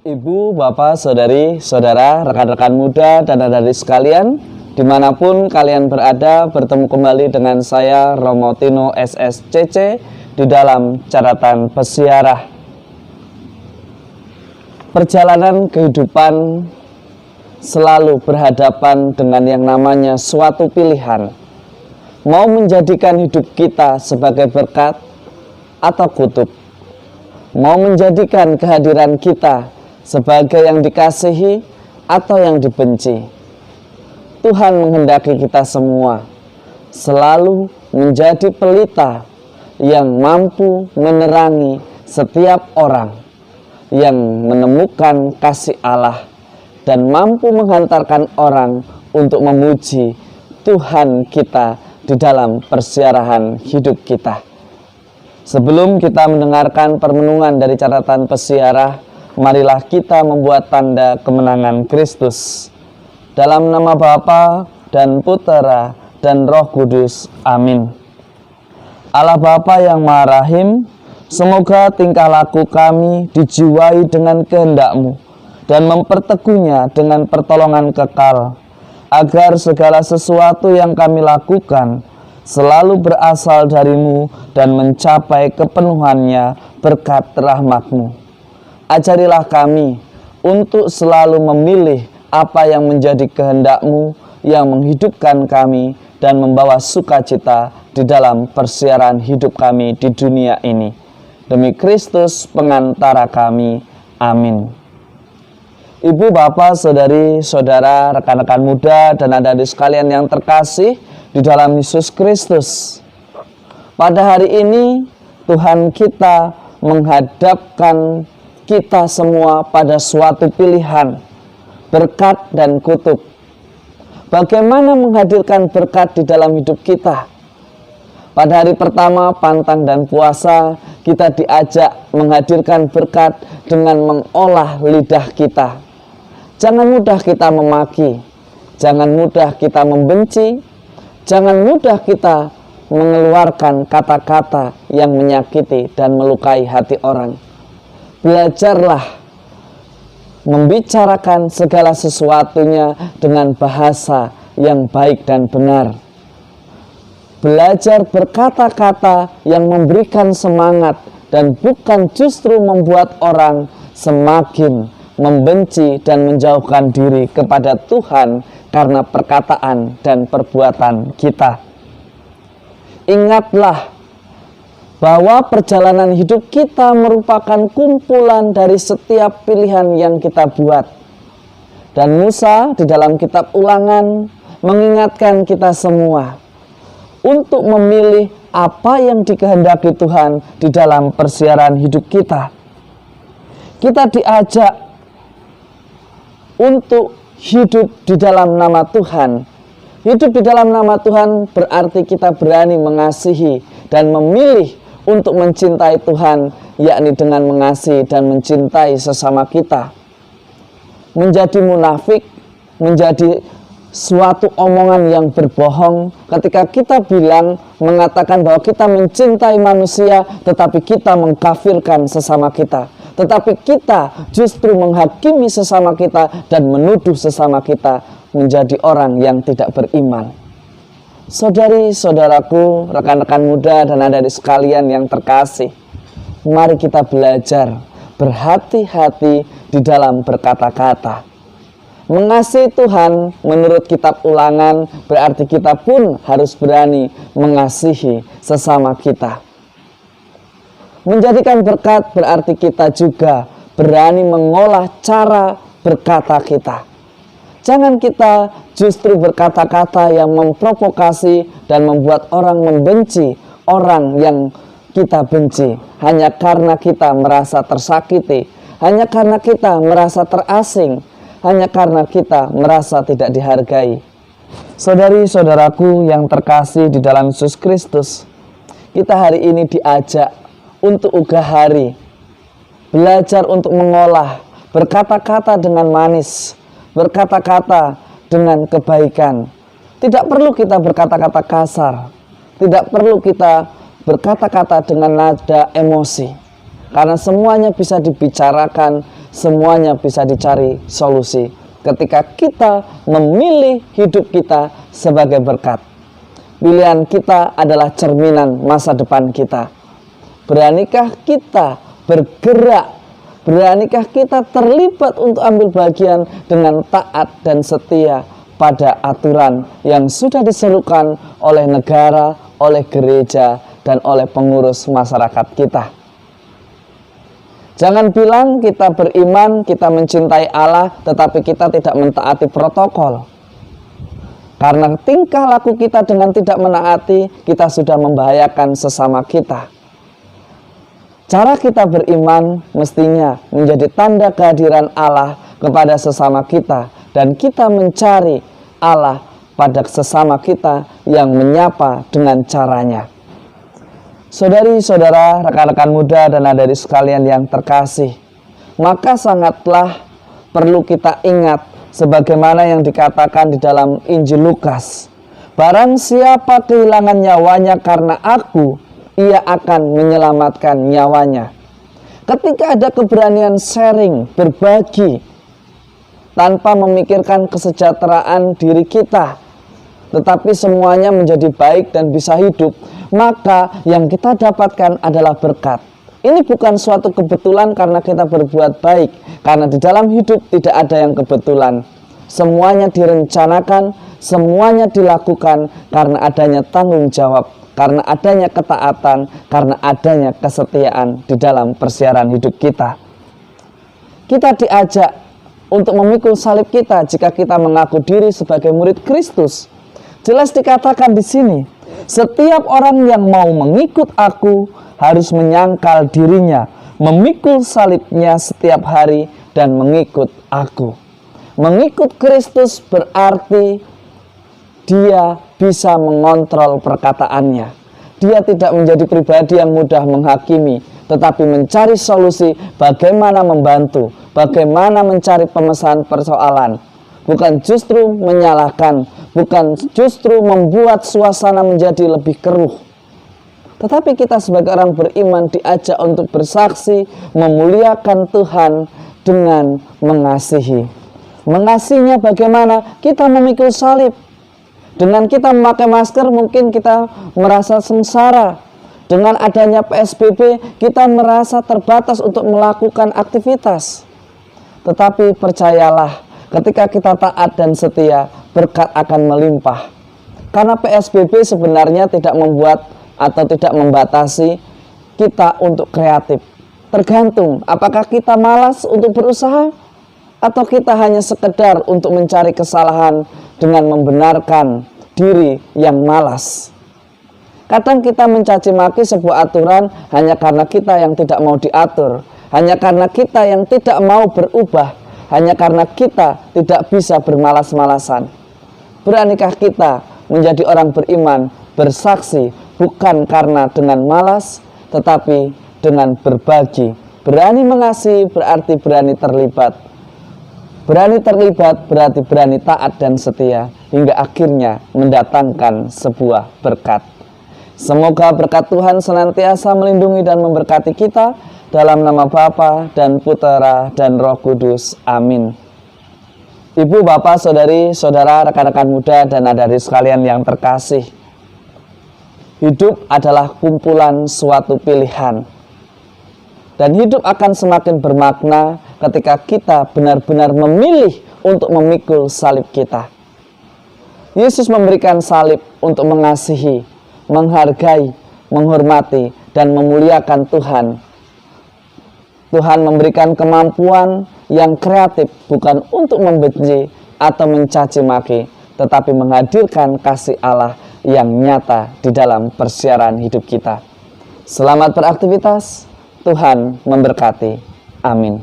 Ibu, Bapak, Saudari, Saudara, rekan-rekan muda, dan adik-adik sekalian, dimanapun kalian berada, bertemu kembali dengan saya, Romo Tino SSCC, di dalam catatan pesiarah. Perjalanan kehidupan selalu berhadapan dengan yang namanya suatu pilihan. Mau menjadikan hidup kita sebagai berkat atau kutuk. Mau menjadikan kehadiran kita sebagai yang dikasihi atau yang dibenci. Tuhan menghendaki kita semua selalu menjadi pelita yang mampu menerangi setiap orang, yang menemukan kasih Allah dan mampu menghantarkan orang untuk memuji Tuhan kita di dalam persiarahan hidup kita. Sebelum kita mendengarkan permenungan dari catatan pesiarah, marilah kita membuat tanda kemenangan Kristus. Dalam nama Bapa dan Putera dan Roh Kudus. Amin. Allah Bapa yang Maha Rahim, semoga tingkah laku kami dijiwai dengan kehendak-Mu dan memperteguhnya dengan pertolongan kekal, agar segala sesuatu yang kami lakukan selalu berasal dari-Mu dan mencapai kepenuhannya berkat rahmat-Mu. Ajarilah kami untuk selalu memilih apa yang menjadi kehendak-Mu yang menghidupkan kami dan membawa sukacita di dalam persiaran hidup kami di dunia ini. Demi Kristus pengantara kami. Amin. Ibu, Bapak, Saudari, Saudara, rekan-rekan muda, dan adik-adik sekalian yang terkasih di dalam Yesus Kristus. Pada hari ini Tuhan kita menghadapkan kita semua pada suatu pilihan, berkat dan kutuk. Bagaimana menghadirkan berkat di dalam hidup kita? Pada hari pertama pantang dan puasa, kita diajak menghadirkan berkat dengan mengolah lidah kita. Jangan mudah kita memaki, jangan mudah kita membenci, jangan mudah kita mengeluarkan kata-kata yang menyakiti dan melukai hati orang. Belajarlah membicarakan segala sesuatunya dengan bahasa yang baik dan benar. Belajar berkata-kata yang memberikan semangat dan bukan justru membuat orang semakin membenci dan menjauhkan diri kepada Tuhan karena perkataan dan perbuatan kita. Ingatlah bahwa perjalanan hidup kita merupakan kumpulan dari setiap pilihan yang kita buat. Dan Musa di dalam kitab Ulangan mengingatkan kita semua untuk memilih apa yang dikehendaki Tuhan di dalam persiaran hidup kita. Kita diajak untuk hidup di dalam nama Tuhan. Hidup di dalam nama Tuhan berarti kita berani mengasihi dan memilih untuk mencintai Tuhan, yakni dengan mengasihi dan mencintai sesama kita. Menjadi munafik, menjadi suatu omongan yang berbohong ketika kita mengatakan bahwa kita mencintai manusia, tetapi kita mengkafirkan sesama kita. Tetapi kita justru menghakimi sesama kita dan menuduh sesama kita menjadi orang yang tidak beriman. Saudari-saudaraku, rekan-rekan muda, dan adik-adik sekalian yang terkasih, mari kita belajar berhati-hati di dalam berkata-kata. Mengasihi Tuhan menurut kitab Ulangan berarti kita pun harus berani mengasihi sesama kita. Menjadikan berkat berarti kita juga berani mengolah cara berkata kita. Jangan kita justru berkata-kata yang memprovokasi dan membuat orang membenci orang yang kita benci. Hanya karena kita merasa tersakiti, hanya karena kita merasa terasing, hanya karena kita merasa tidak dihargai. Saudari-saudaraku yang terkasih di dalam Yesus Kristus, kita hari ini diajak untuk ugah hari, belajar untuk mengolah berkata-kata dengan manis, berkata-kata dengan kebaikan. Tidak perlu kita berkata-kata kasar, tidak perlu kita berkata-kata dengan nada emosi, karena semuanya bisa dibicarakan, semuanya bisa dicari solusi ketika kita memilih hidup kita sebagai berkat. Pilihan kita adalah cerminan masa depan kita. Beranikah kita bergerak? Beranikah kita terlibat untuk ambil bagian dengan taat dan setia pada aturan yang sudah diserukan oleh negara, oleh gereja, dan oleh pengurus masyarakat kita? Jangan bilang kita beriman, kita mencintai Allah, tetapi kita tidak mentaati protokol. Karena tingkah laku kita dengan tidak menaati, kita sudah membahayakan sesama kita. Cara kita beriman mestinya menjadi tanda kehadiran Allah kepada sesama kita, dan kita mencari Allah pada sesama kita yang menyapa dengan caranya. Saudari-saudara, rekan-rekan muda dan adik sekalian yang terkasih, maka sangatlah perlu kita ingat sebagaimana yang dikatakan di dalam Injil Lukas. Barang siapa kehilangan nyawanya karena aku, ia akan menyelamatkan nyawanya. Ketika ada keberanian sharing, berbagi, tanpa memikirkan kesejahteraan diri kita, tetapi semuanya menjadi baik dan bisa hidup, maka yang kita dapatkan adalah berkat. Ini bukan suatu kebetulan karena kita berbuat baik, karena di dalam hidup tidak ada yang kebetulan. Semuanya direncanakan, semuanya dilakukan karena adanya tanggung jawab, karena adanya ketaatan, karena adanya kesetiaan di dalam persiaran hidup kita. Kita diajak untuk memikul salib kita jika kita mengaku diri sebagai murid Kristus. Jelas dikatakan di sini, setiap orang yang mau mengikut aku harus menyangkal dirinya, memikul salibnya setiap hari dan mengikut aku. Mengikut Kristus berarti dia bisa mengontrol perkataannya. Dia tidak menjadi pribadi yang mudah menghakimi, tetapi mencari solusi bagaimana membantu, bagaimana mencari pemecahan persoalan. Bukan justru menyalahkan, bukan justru membuat suasana menjadi lebih keruh. Tetapi kita sebagai orang beriman diajak untuk bersaksi, memuliakan Tuhan dengan mengasihi. Mengasihinya bagaimana? Kita memikul salib. Dengan kita memakai masker mungkin kita merasa sengsara. Dengan adanya PSBB kita merasa terbatas untuk melakukan aktivitas. Tetapi percayalah, ketika kita taat dan setia, berkat akan melimpah. Karena PSBB sebenarnya tidak membuat atau tidak membatasi kita untuk kreatif. Tergantung apakah kita malas untuk berusaha atau kita hanya sekedar untuk mencari kesalahan dengan membenarkan diri yang malas. Kadang kita mencaci maki sebuah aturan hanya karena kita yang tidak mau diatur, hanya karena kita yang tidak mau berubah, hanya karena kita tidak bisa bermalas-malasan. Beranikah kita menjadi orang beriman, bersaksi, bukan karena dengan malas, tetapi dengan berbagi. Berani mengasihi berarti berani terlibat. Berani terlibat berarti berani taat dan setia, hingga akhirnya mendatangkan sebuah berkat. Semoga berkat Tuhan senantiasa melindungi dan memberkati kita, dalam nama Bapa dan Putera dan Roh Kudus. Amin. Ibu, bapak, saudari, saudara, rekan-rekan muda dan adik sekalian yang terkasih, hidup adalah kumpulan suatu pilihan. Dan hidup akan semakin bermakna ketika kita benar-benar memilih untuk memikul salib kita. Yesus memberikan salib untuk mengasihi, menghargai, menghormati, dan memuliakan Tuhan. Tuhan memberikan kemampuan yang kreatif bukan untuk membenci atau mencaci maki, tetapi menghadirkan kasih Allah yang nyata di dalam persiaran hidup kita. Selamat beraktivitas, Tuhan memberkati. Amin.